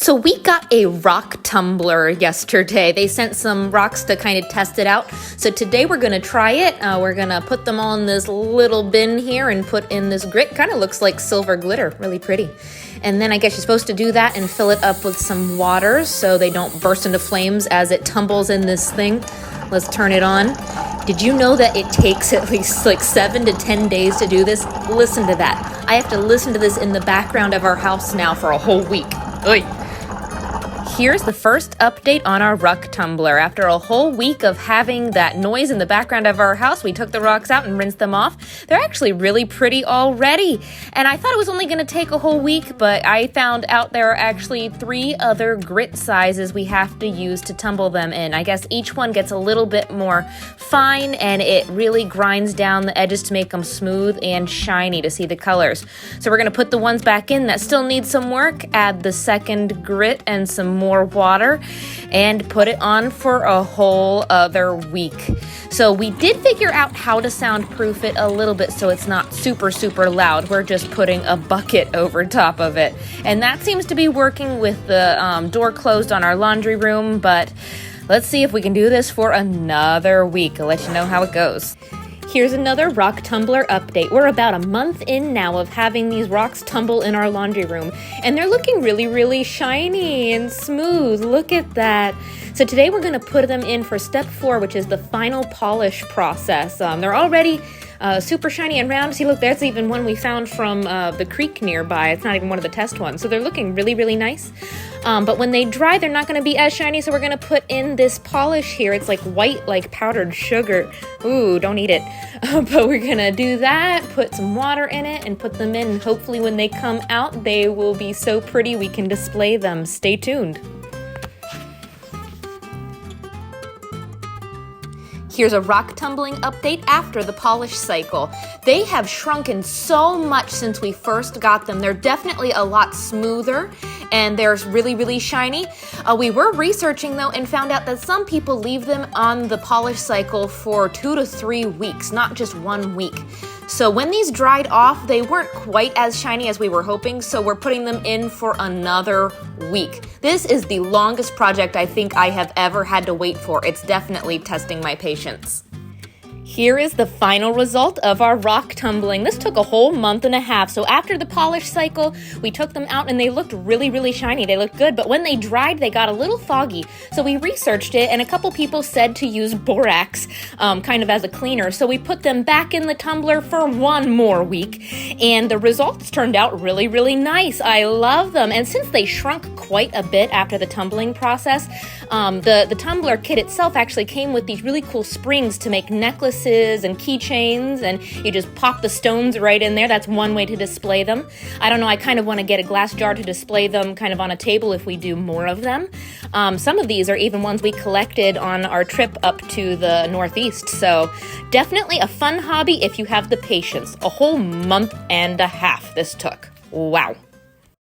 So we got a rock tumbler yesterday. They sent some rocks to kind of test it out. So today we're going to try it. We're going to put them all in this little bin here and put in this grit. Kind of looks like silver glitter, really pretty. And then I guess you're supposed to do that and fill it up with some water so they don't burst into flames as it tumbles in this thing. Let's turn it on. Did you know that it takes at least like 7 to 10 days to do this? Listen to that. I have to listen to this in the background of our house now for a whole week. Oy. Here's the first update on our rock tumbler. After a whole week of having that noise in the background of our house, we took the rocks out and rinsed them off. They're actually really pretty already. And I thought it was only going to take a whole week, but I found out there are actually 3 other grit sizes we have to use to tumble them in. I guess each one gets a little bit more fine, and it really grinds down the edges to make them smooth and shiny to see the colors. So we're going to put the ones back in that still need some work, add the second grit and some more water, and put it on for a whole other week. So we did figure out how to soundproof it a little bit so it's not super loud. We're just putting a bucket over top of it, and that seems to be working with the door closed on our laundry room. But let's see if we can do this for another week. I'll let you know how it goes. Here's another rock tumbler update. We're about a month in now of having these rocks tumble in our laundry room, and they're looking really shiny and smooth. Look at that. So today we're going to put them in for step 4, which is the final polish process. They're already super shiny and round. See, look, there's even one we found from the creek nearby. It's not even one of the test ones. So they're looking really nice. But when they dry, they're not going to be as shiny. So we're going to put in this polish here. It's like white, like powdered sugar. Ooh, don't eat it. But we're going to do that, put some water in it, and put them in. Hopefully when they come out, they will be so pretty we can display them. Stay tuned. Here's a rock tumbling update after the polish cycle. They have shrunken so much since we first got them. They're definitely a lot smoother, and they're really shiny. We were researching though and found out that some people leave them on the polish cycle for 2 to 3 weeks, not just 1 week. So when these dried off, they weren't quite as shiny as we were hoping, so we're putting them in for another week. This is the longest project I think I have ever had to wait for. It's definitely testing my patience. Here is the final result of our rock tumbling. This took a whole month and a half. So after the polish cycle, we took them out and they looked really shiny. They looked good, but when they dried, they got a little foggy. So we researched it, and a couple people said to use borax kind of as a cleaner. So we put them back in the tumbler for 1 more week, and the results turned out really nice. I love them. And since they shrunk quite a bit after the tumbling process, the tumbler kit itself actually came with these really cool springs to make necklaces and keychains, and you just pop the stones right in there. That's one way to display them. I don't know, I kind of want to get a glass jar to display them kind of on a table if we do more of them. Some of these are even ones we collected on our trip up to the Northeast, so definitely a fun hobby if you have the patience. A whole month and a half this took. Wow.